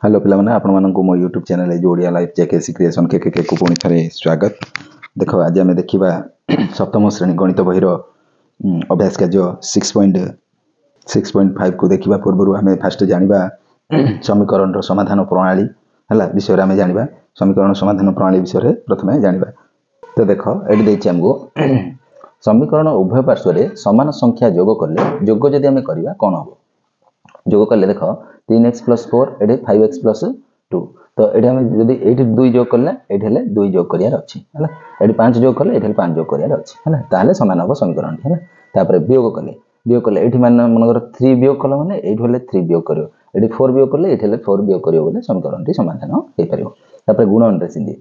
Hello पिलाने आपण मानक मो यूट्यूब चैनल जो ओडिया लाइफ जेकेसी क्रिएशन के को पुणी थे स्वागत। देख आज आम देखा सप्तम श्रेणी गणित बही अभ्यास कार्य 6.5 को देखा पूर्व आम फास्ट जाना समीकरण समाधान प्रणाली है विषय आम जाना समीकरण समाधान प्रणाली विषय प्रथम जाना। तो देख ये आमको समीकरण उभय पार्श्व सामान संख्या जोग कले जोग जदि आम करवा कौन हम जोग कले देख 3x + 4 ये 5x + 2 तो ये आम जब ये 2 जोग कले ये 2 जोग करार अच्छी है ये 5 जोग कले ये 5 जोग करार अच्छी है ताहले सामान हम समीकरण है वियोग कले ये मनकर 3 वियोग कल मैंने ये 3 वियोग कर 4 वियोग कले ये 4 वियोग कर समीकरण समाधान हो पार। गुणन सेमती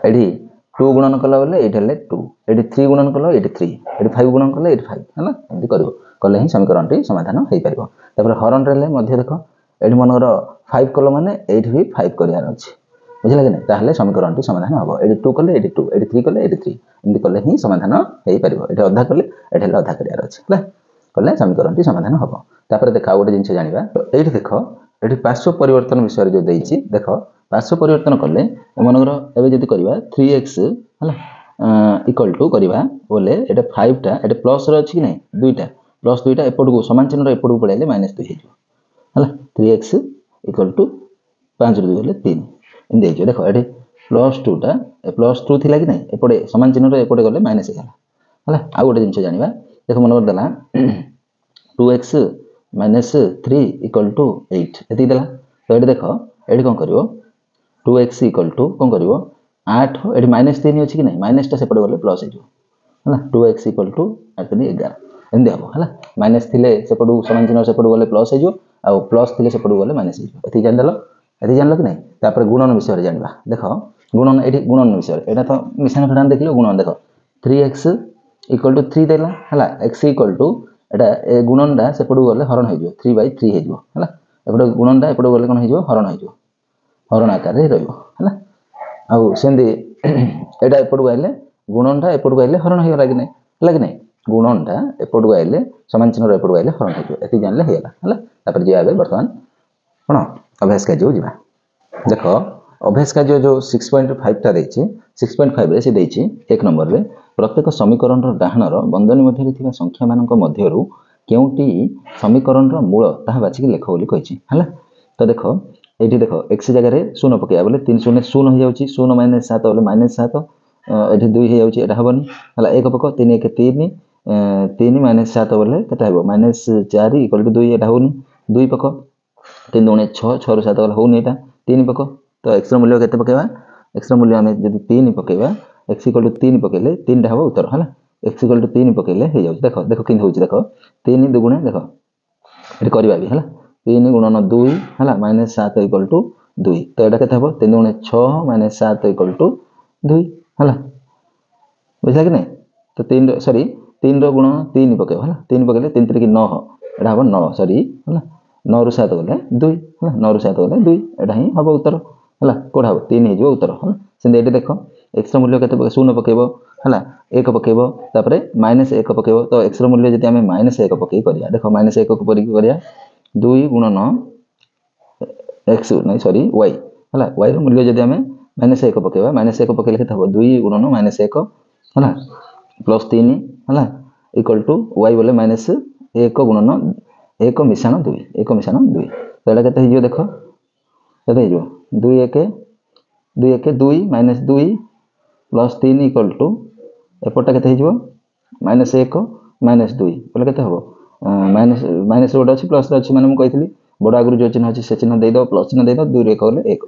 ये 2 गुणन कला बेले ये 2 ये 3 गुणन कल ये 3 ये 5 गुणन कले ये 5 है एमती कर कले ही समीकरण समाधान हो पार। हरण देख ये मनकर 5 कल मैंने ये भी 5 करार अच्छी बुझे कि नहीं समीकरण समाधान हम ये 2 कले ये 2 ये 3 कले ये 3 एमती कले ही समाधान हो पार। ये अधा कले ये अधा करार अच्छी कले समीकरण समाधान हम तापर देख गोटे जिन जाना ये देख ये पार्श्व परिवर्तन विषय जो देती देख पार्श्व परिवर्तन कले मनकर एवं जब करवा 3x है इक्वल टू करवा बोले ये 5टा ये प्लस अच्छी कि नहीं दुईटा प्लस दुईटा एपटू सामान चिन्ह एपटू पड़े -2 है 3x इक्वल टू 5 रू 2 गले 3 एमती देख ये +2टा +2 थी कि नहीं एपटे सामान चिन्ह एपटे गले माइनस है आउ गोटे जिन जाना देख मन करदेला 2x - 3 इक्वल टू 8 ये देला तो ये देख ये कौन कर 2x इक्वल टू कौन कर 8 ये -3 अच्छी कि नहीं माइनसटा सेपटे गले प्लस है 2x इक्वल टू 8 3 11 एमती हम है माइनस थे सेपटू सामान चिन्ह सेपटू गले प्लस हो प्लस थे सेपटू गले माइनस ये जानदेल ये जानल कि नहीं तापर गुणन विषय जाना देख गुणन ये गुणन विषय यहाँ तो मिशाण फेड़ान देख गुणन देख 3x इक्वल टू 3 देला है x इक्वल टू ये गुणनटा सेपटू गले हरण हो 3/3 है एपटे गुणनटा एपटू गले कौन हो हरण हो हरण आकार रहा आमती यहाँ एपटू आइले गुणनटा एपटू आइले हरण हो कि नहीं गुणनटा एपटू आइले सामान चिन्ह एपटू आइले हरण हो जानले है जी आगे बर्तमान कौन अभ्यास कार्य जा देख अभ्यास कार्य जो 6.5टा देती 6.5 से देती 1 नंबर रे प्रत्येक समीकरण डाहाणर बंधनी मध्य संख्या मान मध्य केउटी समीकरण मूल ता बाछिक लेख बोली कही है। तो देख ये देख x जगह शून्य पकड़ा बोले 3 शून्य शून्य हो जाए 0 - 7 बोले -7 ये 2 हो जाए हेनी है 1 पक 3 1 3 3 - 7 बोले के -4 इक्वल टू 2 यहाँ होनी 2 पक 3 दूनी 6 6 रू 7 गला होनी यहाँ 3 पक तो एक्स मूल्य के पकेवा एक्स मूल्य आम जब 3 पकेवा एक्स इक्वल टू 3 पकेले 3टा हम उत्तर है एक्स इक्वल टू 3 पकेले हो जाए देख देख कि देख 3 दुगुणे देख ये करवा भी है 3 गुणन 2 है -7 इक्वल टू 2 तो यहाँ के 3 दूनी 6 - 7 इक्वल टू 2 है बुझा कि नहीं तो 3 सॉरी 3 गुण 3 पकेब है 3 पकेले 3 3 9 यहाँ हम 9 सॉरी है 9 रू 7 गले 2 है 9 रू 7 गले 2 यहाँ ही हम उत्तर है कौटा हम 3 हो उत्तर है सेमती ये देख एक्स मूल्य के शून्य पकेब है 1 पकेब तापर -1 पकेब तो एक्स मूल्य जब आम -1 पकई कर देख -1 को परीक्षी कर 2 गुणन एक्स नहीं सॉरी वाई है वाई मूल्य जब आम -1 पकेबा -1 पकेले के 2 गुणन -1 है +3 है इक्वल टू वाई बोले -1 गुणन 1 मिशाण 2 1 मिशाण 2 तो यहाँ के देख ये 2 1 2 1 2 -2 +3 इक्वल टू एपटा के -1 -2 बोले के माइनस गोटे अच्छी प्लस अच्छी मैंने मुझे बड़ आगुरी जो चिन्ह अच्छी से चिन्ह देद प्लस चिन्ह देद 2 1 गले 1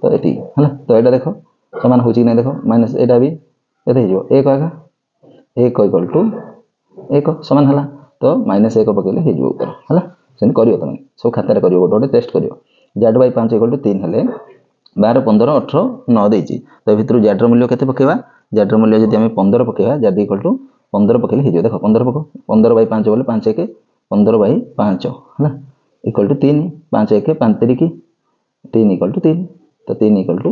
तो ये है तो यहाँ देख सामान हो देख माइनस यहाँ भी ये 1 आगा 1 इक्वल टू 1 सामान है तो -1 पकेले हो उत्तर है सेम कर तुम सब खातार कर गोटे गोटे टेस्ट कर Z/5 इक्वल टू 3 हेले 12 15 18 9 देती तो भर Z मूल्य के पकेवा Z मूल्य जब आम 15 पकेवा Z इक्वल टू 15 पकेले हो देख 15 पक 15/5 बोले 5 1 15/5 है इक्वल टू 3 5 1 5 3 3 इक्वल टू 3 तो 3 इक्वल टू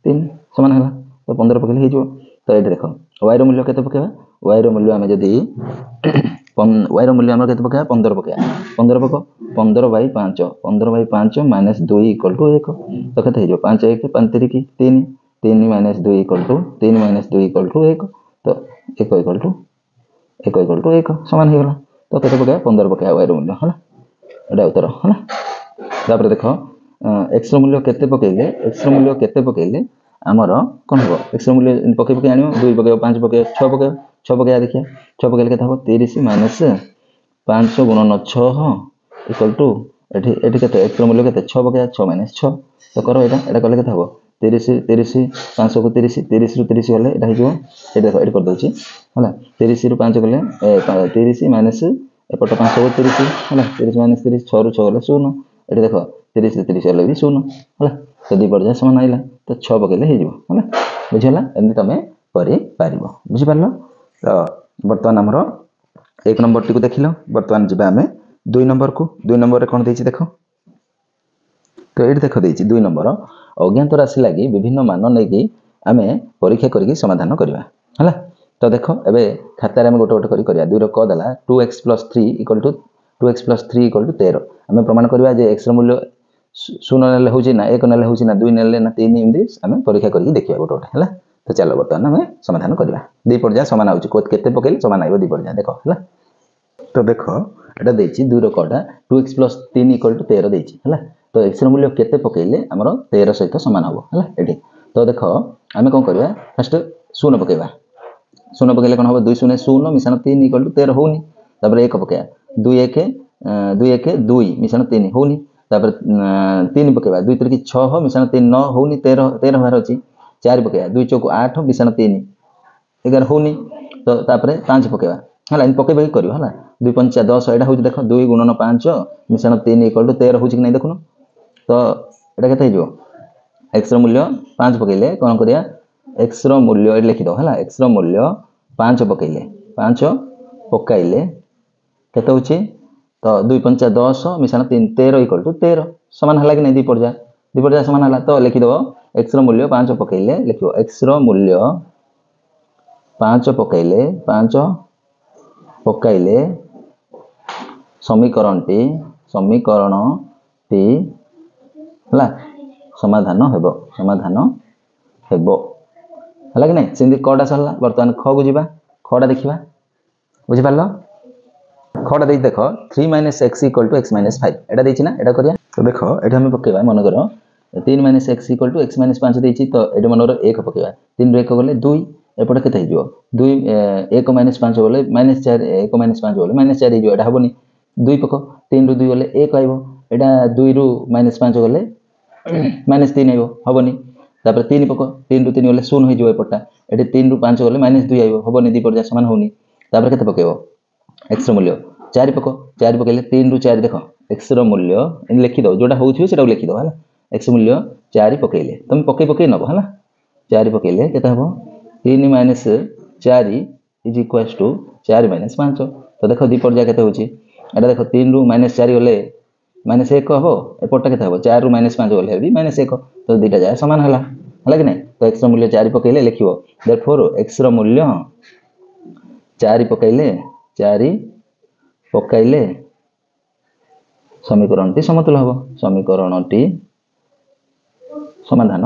3 सामान है तो 15 पकेले हो तो ये देख वाई मूल्य के पकेवा वाई मूल्य आम जदि y मूल्य आम के पकड़ा 15 पकड़ा 15 पक 15/5 15/5 माइनस 2 इक्वल टू 1 तो के 5 1 5 3 की 3 3 minus 2 equal to 3 minus 2 equal to 1 तो 1 इक्वल टू 1 सामान हो गला तो के पकड़ा 15 पकड़ा y मूल्य है एटा उत्तर है तापर देख x मूल्य केते पकइले x मूल्य केते पकइले आमर कौन हम x मूल्य पकई पकई आनियो 2 पकई 5 पकई 6 पकई 6 पकई देखिए 6 पकईले केते हबो 30 माइनस 5 गुणन 6 इक्वल टू एठी एठी केते x मूल्य केते 6 पकई 6 माइनस 6 तो करो एटा कले केते हबो 30 30 500 को 30 30 रु 30 गले एटा हिजो ए देखो एडी कर दोची होला 30 रु 5 गले 30 माइनस एपट 500 को 30 होला 30 माइनस 30 6 रु 6 गले 0 एठी देखो 30 30 गले भी 0 होला तो दी पर्याय समान आइला तो 6 पकईले हे जिवो होला बुझिला एमि तमे करि पारिबो बुझि पारलो तो वर्तमान हमरो 1 नंबर टी को देखिलो वर्तमान जिबा हमें 2 नंबर को 2 नंबर रे कोन देछि देखो तो एठी देखो देछि 2 नंबर अज्ञात राशि लागि विभिन्न मान नै कि आमे परीक्षा करिकि समाधान करिवा हला तो देखो एबे खाता रे हम गोटे गोटे करि करिया 2 रो क दला 2x + 3 equal to 2x + 3 equal to 13 आमे प्रमाण करिवा जे x रो मूल्य 0 नेले होछि ना 1 नेले होछि ना 2 नेले ना 3 एमदी आमे परीक्षा करिकि देखिया गोटे गोटे हला तो चलो वर्तमान हमें समाधान करिवा दी पर्याय समान आउछि केते पकेले समान आइबो दी पर्याय देखो हला तो देखो एटा देछि 2 रो कटा 2x + 3 इक्वल टू 13 देछि हला तो x रो मूल्य केते पकेले हमरो 13 सहित समान हबो हला एठी तो देखो आमे कोन करबा फर्स्ट 0 पकेबा 0 पकेले कोन हबो 2 0 0 मिशन 3 इक्वल टू 13 होनी तापर 1 पकेया 2 1 2 1 2 मिशन 3 होनी तापर 3 पकेबा 2 3 की 6 मिशन 3 9 होनी 13 13 होर अछि 4 पकेया 2 चौक 8 मिशन 3 11 होनी तो तापर 5 पकेबा हला इन पकेबा ही करियो हला 2 5 10 एटा होछि देखो 2 गुणन 5 मिशन 3 इक्वल टू 13 होछि कि नै देखुनो तो एटा केते हिजो x रो मूल्य 5 पकेले कोन करिया x रो मूल्य एट लिखि दो हला x रो मूल्य 5 पकेले 5 पकाइले केते होछि तो 2 5 10 मिशन 3 13 इक्वल टू 13 समान हला कि नै दी पर्याय समान हला तो लिखि दो x रो मूल्य 5 पकेले लिखियो x रो मूल्य 5 पकाइले समीकरण टी हला समाधान हेबो हला कि नै सिंधी कोडा सरला वर्तमान ख को जिबा खडा देखिबा बुझि पारलो खडा देइ देखो 3 - x = x - 5 एटा देछि ना एटा करिया तो देखो एटा हम पकेबा मन करो 3 - x = x - 5 देछि तो एटा मन करो 1 पकेबा 3 रो 1 गले 2 एपटे केते हिजो 2 1 - 5 गले -4 1 - 5 गले -4 हिजो एटा हबोनी 2 पको 3 रो 2 गले 1 आइबो एटा 2 रो -5 गले -3 आइबो हबोनी तापर 3 पको 3 रो 3 गले 0 हिजो एपटा एटे 3 रो 5 गले -2 आइबो हबोनी दी पर्याय समान होनी तापर केते पकेबो x रो मूल्य 4 पको 4 पकेले 3 रो 4 देखो x रो मूल्य इन लिखि दो जोटा होउछि सेटा लिखि दो हला x मूल्य 4 पकेले तुम पके नबो हला 4 पकेले केते हबो 3 - 4 = 4 - 5 तो देखो दी पर्याय केते होउछि एटा देखो 3 रो -4 गले -1 हबो एपटा केते हबो 4 रो -5 गले हेबी -1 तो दीटा जाय समान हला हला कि नै तो x रो मूल्य 4 पकेले लिखिबो देयरफॉर x रो मूल्य 4 पकाइले समीकरण टी समतुल हबो समीकरण टी समाधान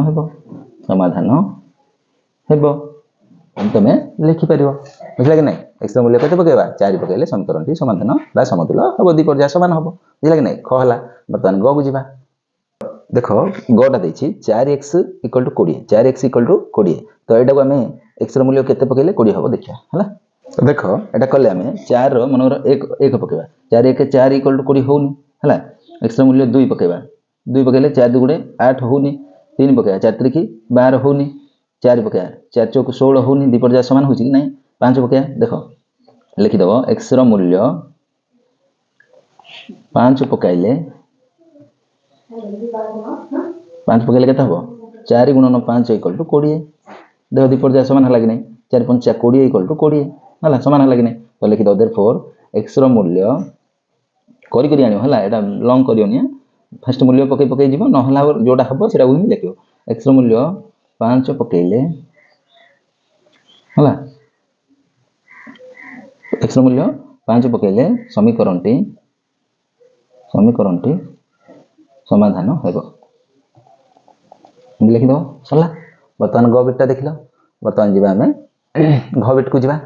हेबो तमे लिखि परिबो बुझला कि नै x रो मूल्य केते पकेबा 4 पकेले समीकरण टी समाधान बा समतुल हबो दी पर्याय समान हबो बुझला कि नै ख हला वर्तमान ग बुझिबा देखो गटा देछि 4x = 20 4x = 20 तो एटा को हमें x रो मूल्य केते पकेले 20 हबो देखिया हला तो देखो एटा कले हमें 4 रो मनोर 1 पकेबा 4 1 4 = 20 होनी हला x रो मूल्य 2 पकेबा 2 पकेले 4 2 8 होनी 3 पकेबा 4 3 की 12 होनी 4 पकेबा 4 चौक 16 होनी दी पर्याय समान होछि कि नै 5 पकेबा देखो लिखि दबो x रो मूल्य 5 पकाइले 5 पकेले केते हबो 4 × 5 = 20 देखो दी पर्याय समान हला कि नै 4 5 20 = 20 हला समान हला कि नै तो लिखि दो देयरफॉर x रो मूल्य करी आनियो हला एटा लॉन्ग करियोनी फर्स्ट मूल्य पके जिवो न हला जोडा हबो सेटा उही लिखियो x रो मूल्य 5 पकेले हला x रो मूल्य 5 पकेले समीकरणटी समाधान हेबो लिखि दो सरला। बर्तमान ग बिटटा देखिलो बर्तमान जीवा हमें घ बिट को जीवा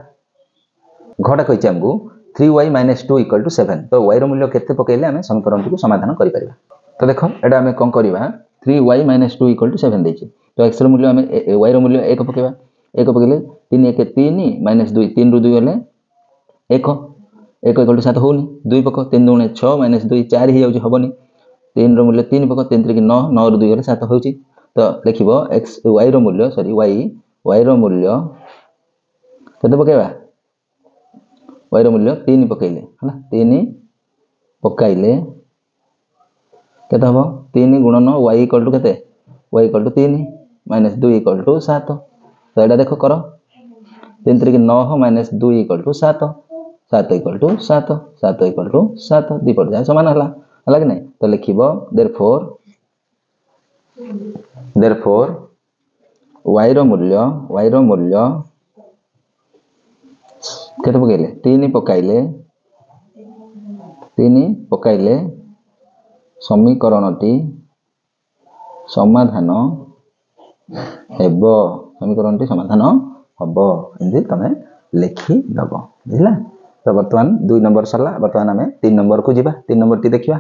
घटा कहिछि हमकु 3y - 2 = 7 तो y रो मूल्य केते पकेले हमें समीकरणटी को समाधान करि परिबा। तो देखो एडा हमें कोन करिबा 3y - 2 = 7 देछि तो x रो मूल्य हमें y रो मूल्य 1 पकेबा 1 पकेले 3 1 3 - 2 3 रो 2 गले 1 1 = 7 होनी 2 पको 3 2 6 - 2 4 ही जाउछि हबनी 3 रो मूल्य 3 पको 3 3 9 9 रो 2 गले 7 होउछि तो लिखिबो x y रो मूल्य सॉरी y रो मूल्य केते पकेबा y रो मूल्य 3 पकेइले हला 3 पकाइले केते हबो 3 गुणन y = केते y = 3 - 2 = 7 तो एडा देखो करो 3 3 9 - 2 = 7 7 = 7 7 = 7 दी पड़ जाए समान हला हला कि नहीं तो लिखिबो therefore y रो मूल्य केते पकाइले 3 पकाइले समीकरणटी समाधान हेबो समीकरणटी समाधान हबो एंदी तमे लिखि दबो बुझला। तो वर्तमान 2 नंबर सरला वर्तमान हमें 3 नंबर को जीवा 3 नंबर टी देखिबा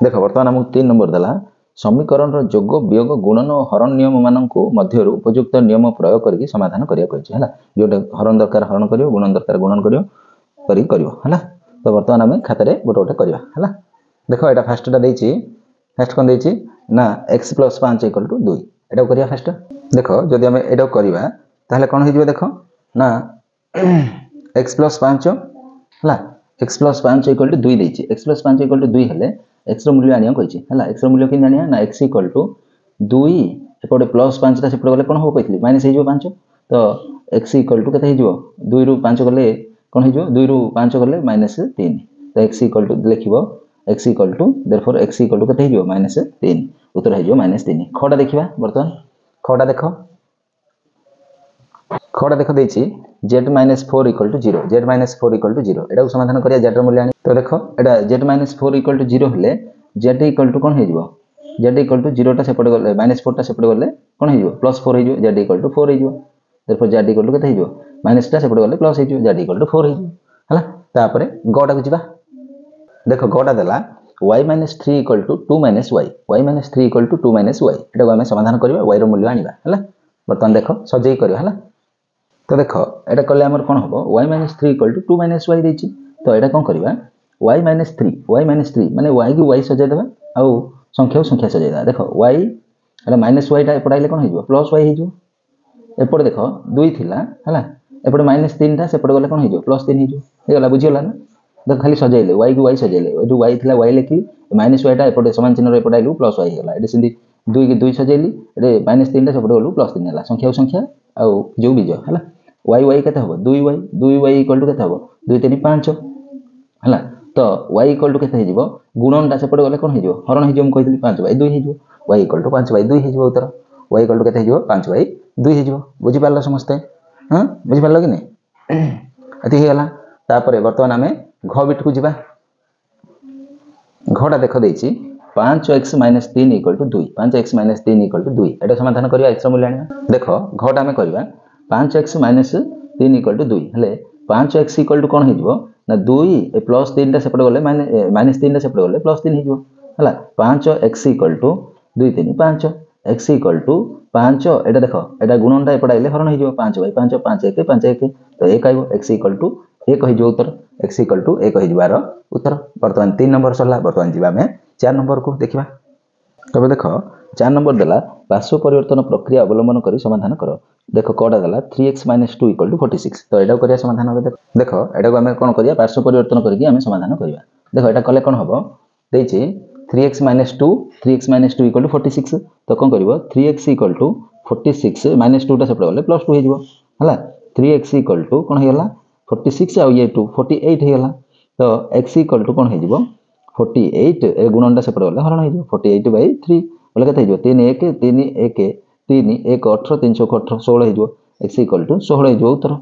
देखो वर्तमान हम 3 नंबर दला समीकरण रो जोग वियोग गुणन और हरण नियम माननकु मध्यरु उपयुक्त नियम प्रयोग करके समाधान करिया कहछि हला जोटा हरण दरकार हरण करियो गुणन दरकार गुणन करियो करियो हला। तो वर्तमान हमें खाते रे गोटे करिया हला देखो एटा फर्स्टटा देछि फर्स्ट कोन देछि ना x + 5 = 2 एटा करिया फर्स्ट देखो जदि हमें एटा करिवा ताहले कोन हो जिवो देखो ना x + 5 हला x + 5 = 2 देछि x + 5 = 2 हेले x रो मूल्य आनिया कहछि हला x रो मूल्य किन आनिया ना x = 2 एपटे +5 ता सेपटे गले कोन हो कहथि माइनस हे जिवो 5 तो x = केते हे जिवो 2 रो 5 गले कोन हे जिवो 2 रो 5 गले -3 तो x = लिखिबो x = therefore x = केते हे जिवो -3 उत्तर हे जिवो -3 खडा देखिबा वर्तमान खडा देखो देछि z - 4 = 0 z - 4 = 0 एटा समाधान करिया z रो मूल्य आनी तो देखो एटा z - 4 = 0 हेले z = कोन हे जिवो z = 0 ता सेपटे गले -4 ता सेपटे गले कोन हे जिवो +4 हे जिवो z = 4 हे जिवो therefore z = केते हे जिवो माइनस ता सेपटे गले प्लस हे जिवो z = 4 हे जिवो हला तापरे गटा को जिबा देखो गटा देला y - 3 = 2 - y y - 3 = 2 - y एटा को हमें समाधान करबा y रो मूल्य आनिबा हला वर्तमान देखो सजई करियो हला तो देखो एटा कले हमर कोन हबो y - 3 = 2 - y देछि तो एटा कोन करबा y - 3 माने y की y सजै देबा आ संख्या सजै देबा देखो y एटा -y टा एपडाइले कोन हे जिवो +y हे जिवो एपड देखो 2 थिला हला एपड -3 टा सेपड गले कोन हे जिवो +3 हे जिवो हे गला बुझियला ना देखो खाली सजैले y की y सजैले एटु y थिला y लेखि -y टा एपड समान चिन्ह रे एपडाइलु +y हे गला एटे सिंदी 2 की 2 सजैली एटे -3 टा सेपड गलु +3 हला संख्या आ जो बीज हला y केते हबो 2y = केते हबो 2 3 5 हला तो y = केते हे जिवो गुणन ता सेपड गले कोन हे जिवो हरण हे जिवो म कहितली 5/2 हे जिवो y = 5/2 हे जिवो उत्तर y = केते हे जिवो 5/2 हे जिवो बुझि पारला समस्ते हां बुझि पारलो कि नहीं अति हे गला तापरे वर्तमान हमें घ बिट को जिबा घटा देखो देछि 5x - 3 = 2 5x - 3 = 2 एटा समाधान करिया x रो मूल्य आनिबा देखो घटा हमें करबा 5x - 3 = 2 हेले 5x = कोन हे जिवो ना 2 ए +3 ता सेपटे गले -3 ता सेपटे गले +3 हे जिवो हला 5x = 2 3 5 x = 5 एटा देखो एटा गुणन ता एपडाइले हरण हे जिवो 5/5 5 1 5 1 तो 1 आइबो x = 1 हे जिवो उत्तर x = 1 हे जिवार उत्तर वर्तमान 3 नंबर सरला वर्तमान जीवा में 4 नंबर को देखिबा तबे देखो 4 नंबर देला पार्श्व परिवर्तन प्रक्रिया अवलंबन करी समाधान करो देखो कोडा देला 3x - 2 = 46 तो एटा करिया समाधान होबे देखो एटा को हमें कोन करिया पार्श्व परिवर्तन करके हमें समाधान करिया देखो एटा कले कोन हबो देछि 3x - 2 = 46 तो कोन करबो 3x = 46 - 2 ता सेपटे गले +2 हे जिवो हला 3x = कोन हे गला 46 आ ये 2 48 हे गला तो x = कोन हे जिवो 48 ए गुणन ता सेपटे गले हरण हे जिवो 48/3 बोले केते हे जिवो 3 1 3 1 3 1 18 3 18 16 हे जिवो x = 16 हे जिवो उत्तर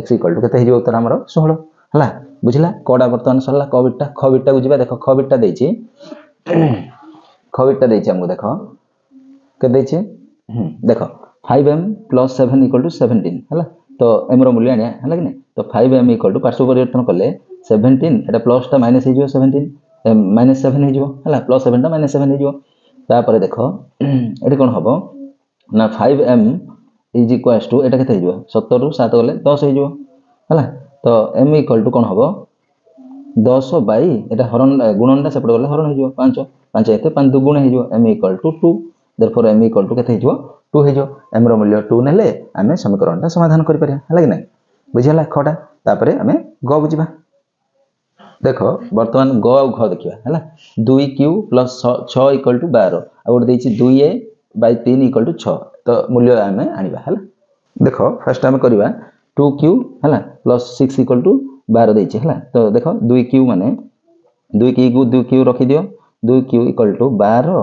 x = केते हे जिवो उत्तर हमरो 16 है बुझला कड़ा बर्तमान सरला क बिटा ख बिटा बुझा देख ख बिटा देछि ख बिटा देछि हमको देख के देछि देख 5m + 7 = 17 है तो m रो मूल्य आनिया है कि नहीं तो 5m = पार्श्व परिवर्तन कले 17 एटा प्लस टा माइनस हो 17 -7 हो है प्लस 7 टा -7 हो तापर देख ये कौन हम ना 5m = एटा केते हो 17 रु 7 गले 10 हो है तो m = कौन हम 10 बाई एटा हरण गुणनटा सेपट गले हरण हो 5 5 एते 5 2 गुण हो m = 2 देयरफॉर m = केते हो 2 हो m रो मूल्य 2 नेले आमे समीकरणटा समाधान करि परिया है कि नै बुझिला खटा तापरे आमे ग बुझिबा देखो वर्तमान ग और घ देखिया है 2q + 6 = 12 आ गोटे देछि 2a/3 = 6 तो मूल्य आमे आनिबा है देखो फर्स्ट आमे करबा 2q है + 6 = 12 देछि है तो देखो 2q माने 2q को 2q रखि दियो 2q = 12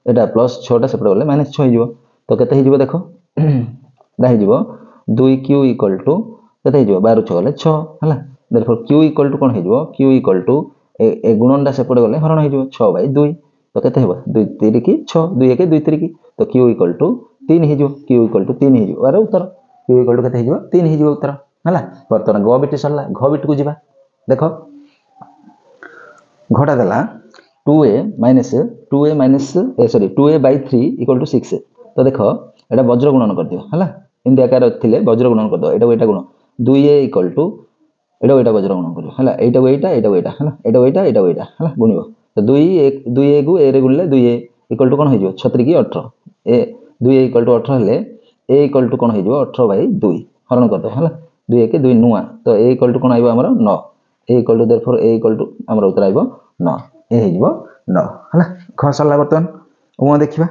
एटा प्लस 6 टा सेपट गले -6 हो जिवो तो केते हिजिवो देखो दा हिजिवो 2q = केते हिजिवो 12 6 गले 6 है देयरफॉर q = कोन हिजिवो q = ए गुणनटा सेपट गले हरण हिजिवो 6/2 तो केते हेबो 2 3 की 6 2 1 2 3 की तो q = 3 हिजिवो q = 3 हिजिवो आरो उत्तर q = केते हिजिवो 3 हिजिवो उत्तर हला वर्तमान ग बिट सरला घ बिट को जिबा देखो घटा देला 2a - 2a/3 = 6 तो देखो एटा वज्र गुणन कर दियो हला इंदी आकार थिले वज्र गुणन कर दो एटा गुण 2a = एटा वज्र गुणन करियो हला एटा हला एटा हला गुणिबो तो 2a को a रे गुणले 2a = कोन होइजो 36 की 18 ए 2a = 18 हले a = कोन होइजो 18/2 हरण कर दो हला 2 1 2 नुआ तो a = कोन आइबो हमरो 9 a = देयरफॉर a = हमरो उत्तर आइबो 9 ए हिजबो 9 हला ख सरला वर्तमान उ देखिबा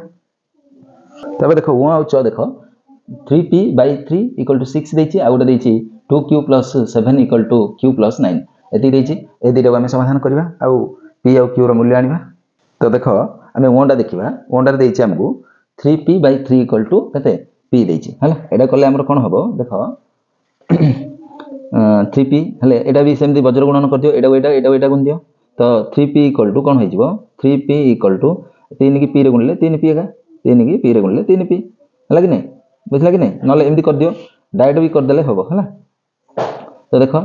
तबे देखो उ और च देखो 3p/3 = 6 देछि आ गोटे देछि 2q + 7 = q + 9 एति देछि ए दिटा को हम समाधान करबा आ p और q रो मूल्य आनिबा तो देखो हमें ओंडा देखिबा ओंडा रे देछि हमकु 3p/3 = केते p देछि हला एडा करले हमर कोन हबो देखो 3p हले एडा भी सेमति वज्र गुणन कर दियो एडा गुण दियो तो 3p = कोन होइजिवो 3p = 3 की p रे गुणले 3p एगा 3 की p रे गुणले 3p हला कि नै बुझला कि नै नले एमति कर दियो डायरेक्ट भी कर देले हबो हला तो देखो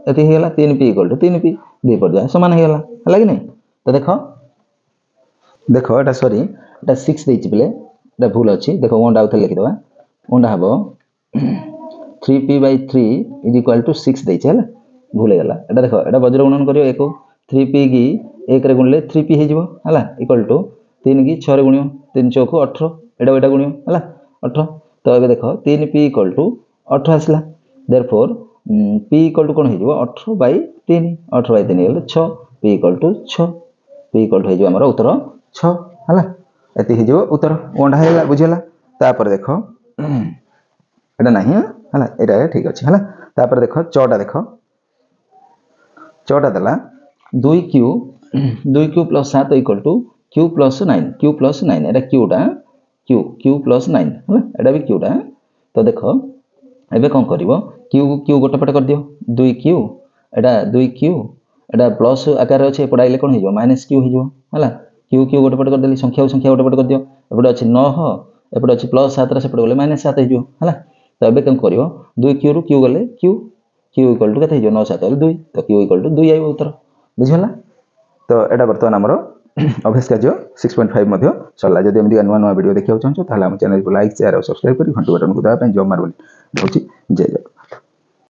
एति हेला 3p = 3p दे पर जा समान हेला हला कि नै तो देखो एटा सॉरी एटा 6 देछि बेले एटा भूल अछि देखो ओंडा उथे लिखि दबा ओंडा हबो 3p/3 = 6 देछि हला भूल गेला एटा देखो एटा वज्र गुणन करियो एको 3p की 1 रे गुणले 3p हेजिवो हला = 3 की 6 रे गुणियो 3 चौको 18 एटा गुणियो हला 18 तो एबे देखो 3p = 18 आसला देयरफॉर p = कोन हेजिवो 18/3 18/3 गेले 6 p = 6 p = हेजिवो हमर उत्तर 6 हला एति हेजिवो उत्तर ओंडा हेला बुझिला तापर देखो एटा नाही हला एटा ठीक अछि हला तापर देखो चटा देखो चटा देला 2q + 7 = q + 9 q + 9 एटा q + 9 हला एटा भी q टा तो देखो एबे कोन करिवो q गोटे पटे कर दियो 2q एटा प्लस आकार अछि पडाइले कोन हिजो -q हिजो हला q गोटे पटे कर देली संख्या गोटे पटे कर दियो एपटे अछि 9 एपटे अछि +7 रे सेपटे गले -7 हिजो हला तो एबे कोन करिवो 2q रु q गले q = केते हिजो 9 7 2 तो q = 2 आइबो उत्तर बुझिहला तो एटा वर्तमान हमरो अभ्यास कार्य 6.5 मध्ये सरला जदि एमदी नुवा वीडियो देखियो चाहछो ताला हम चैनल को लाइक शेयर और सब्सक्राइब करी घंटी बटन को दबा पे जो मारबो होची जय जय।